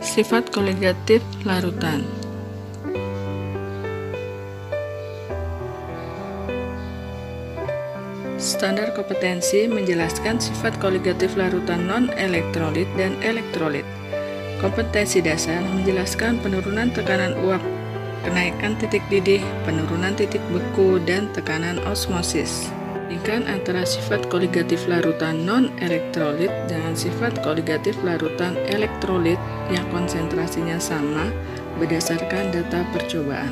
Sifat koligatif larutan. Standar kompetensi menjelaskan sifat koligatif larutan non-elektrolit dan elektrolit. Kompetensi dasar menjelaskan penurunan tekanan uap, kenaikan titik didih, penurunan titik beku, dan tekanan osmosis. Bandingkan antara sifat koligatif larutan non-elektrolit dengan sifat koligatif larutan elektrolit yang konsentrasinya sama berdasarkan data percobaan.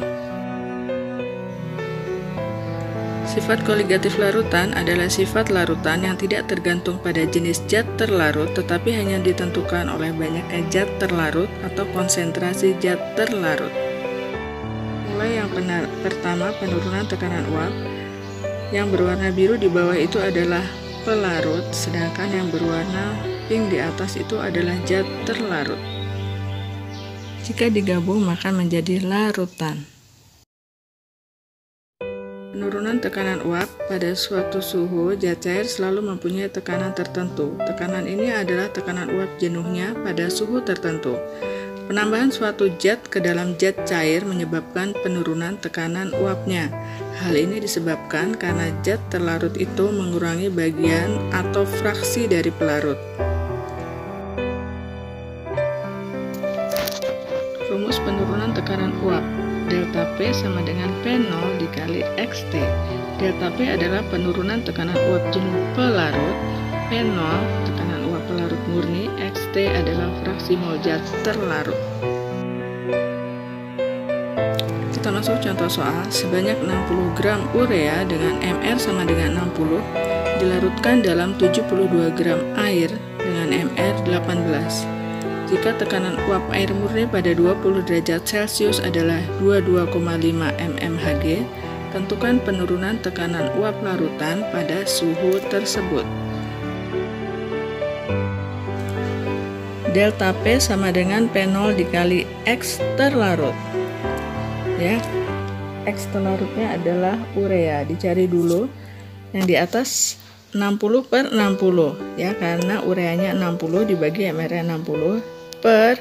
Sifat koligatif larutan adalah sifat larutan yang tidak tergantung pada jenis zat terlarut tetapi hanya ditentukan oleh banyaknya zat terlarut atau konsentrasi zat terlarut. Mulai yang pertama, penurunan tekanan uap. Yang berwarna biru di bawah itu adalah pelarut, sedangkan yang berwarna pink di atas itu adalah zat terlarut. Jika digabung maka menjadi larutan. Penurunan tekanan uap. Pada suatu suhu, zat cair selalu mempunyai tekanan tertentu. Tekanan ini adalah tekanan uap jenuhnya pada suhu tertentu. Penambahan suatu zat ke dalam zat cair menyebabkan penurunan tekanan uapnya. Hal ini disebabkan karena zat terlarut itu mengurangi bagian atau fraksi dari pelarut. Rumus penurunan tekanan uap. Delta P sama dengan P0 dikali XT. Delta P adalah penurunan tekanan uap jenuh pelarut, P0 tekanan uap pelarut murni, XT adalah fraksi mol zat terlarut. Kita masuk contoh soal. Sebanyak 60 gram urea dengan MR sama dengan 60 dilarutkan dalam 72 gram air dengan MR 18. Jika tekanan uap air murni pada 20 derajat Celcius adalah 22,5 mmHg, tentukan penurunan tekanan uap larutan pada suhu tersebut. Delta P sama dengan P0 dikali X terlarut. Ya, X terlarutnya adalah urea. Dicari dulu yang di atas 60 per 60 ya, karena ureanya 60 dibagi MR 60 per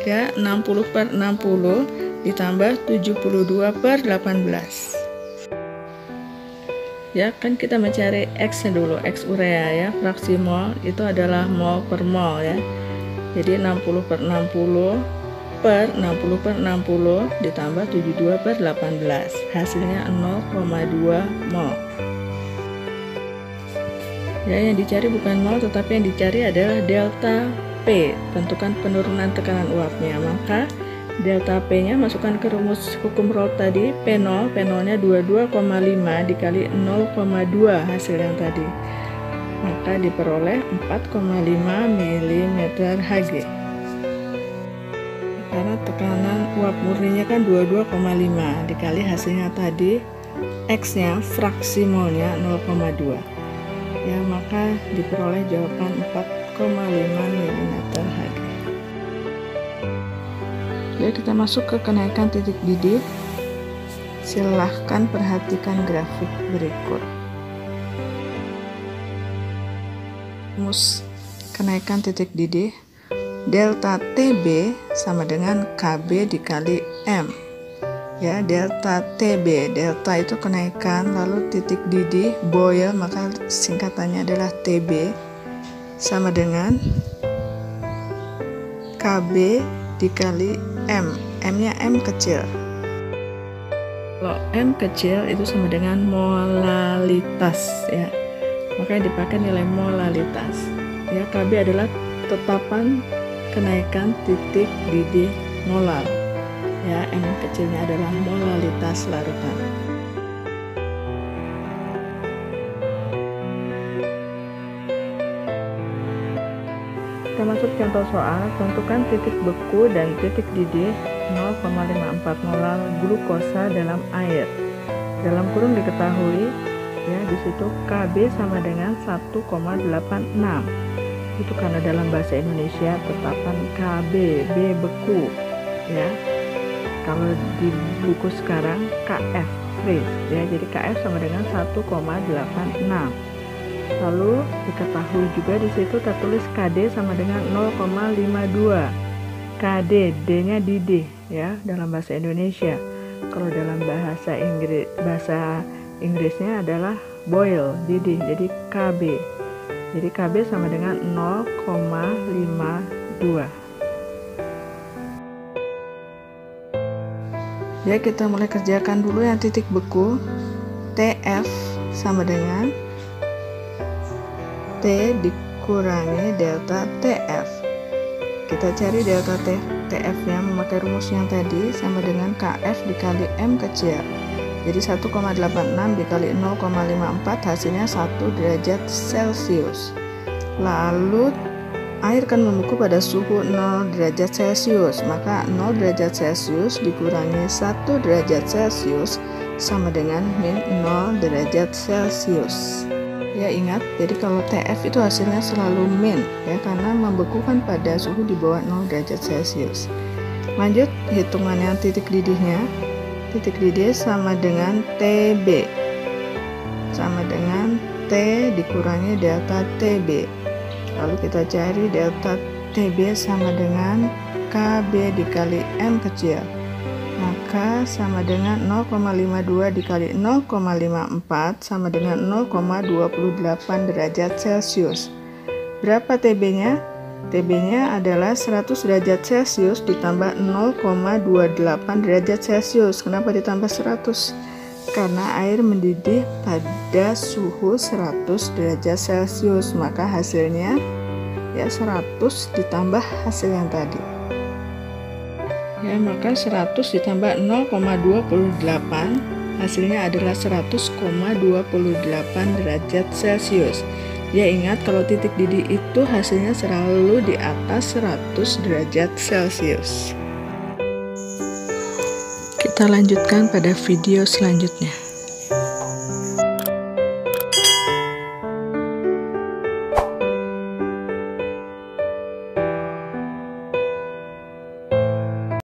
ya 60 per 60 ditambah 72 per 18. Ya, kan kita mencari X-nya dulu, X urea ya, fraksi mol itu adalah mol per mol ya. Jadi 60 per 60 per 60 per 60 ditambah 72 per 18, hasilnya 0,2 mol. Ya, yang dicari bukan mol tetapi yang dicari adalah delta P. Tentukan penurunan tekanan uapnya. Maka delta P-nya masukkan ke rumus hukum Raoult tadi, P0, P0-nya 22,5 dikali 0,2 hasil yang tadi. Maka diperoleh 4,5 mmHg. Karena tekanan uap murninya kan 22,5 dikali hasilnya tadi, X-nya fraksi molnya 0,2. Ya, maka diperoleh jawaban 4,5 mmHg. Ya, kita masuk ke kenaikan titik didih. Silahkan perhatikan grafik berikut. Rumus kenaikan titik didih. Delta TB sama dengan KB dikali M. Ya, delta TB, delta itu kenaikan, lalu titik didih boil, maka singkatannya adalah TB sama dengan KB dikali M. M-nya M kecil. Kalau M kecil itu sama dengan molalitas ya. Makanya dipakai nilai molalitas. Ya, KB adalah tetapan kenaikan titik didih molar. Ya, M kecilnya adalah molalitas larutan. Kita masuk contoh soal. Tentukan titik beku dan titik didih 0,54 molar glukosa dalam air. Dalam kurung diketahui ya, di situ KB sama dengan 1,86. Itu karena dalam bahasa Indonesia tetapan KB, B beku ya. Kalau di buku sekarang KF freeze ya, jadi KF sama dengan 1,86. Lalu diketahui juga di situ tertulis KD sama dengan 0,52. KD, D-nya didih ya dalam bahasa Indonesia. Kalau dalam bahasa Inggrisnya adalah boil, didih, jadi KB. Jadi KB sama dengan 0,52. Ya, kita mulai kerjakan dulu yang titik beku. TF sama dengan T dikurangi delta TF. Kita cari delta TF nya memakai rumus yang tadi sama dengan KF dikali M kecil. Jadi 1,86 dikali 0,54 hasilnya 1 derajat Celcius. Lalu air kan membeku pada suhu 0 derajat Celcius, maka 0 derajat Celcius dikurangi 1 derajat Celcius sama dengan min 0 derajat Celcius. Ya, ingat, jadi kalau TF itu hasilnya selalu min ya, karena membeku kan pada suhu di bawah 0 derajat Celcius. Lanjut hitungan yang titik didihnya. Titik didih sama dengan TB sama dengan T dikurangi delta TB. Lalu kita cari delta TB sama dengan KB dikali M kecil, maka sama dengan 0,52 dikali 0,54 sama dengan 0,28 derajat Celcius. Berapa TB-nya? TB-nya adalah 100 derajat Celcius ditambah 0,28 derajat Celcius. Kenapa ditambah 100? Karena air mendidih pada suhu 100 derajat Celcius, maka hasilnya ya 100 ditambah hasil yang tadi. Ya, maka 100 ditambah 0,28 hasilnya adalah 100,28 derajat Celcius. Ya, ingat kalau titik didih itu hasilnya selalu di atas 100 derajat Celcius. Kita lanjutkan pada video selanjutnya.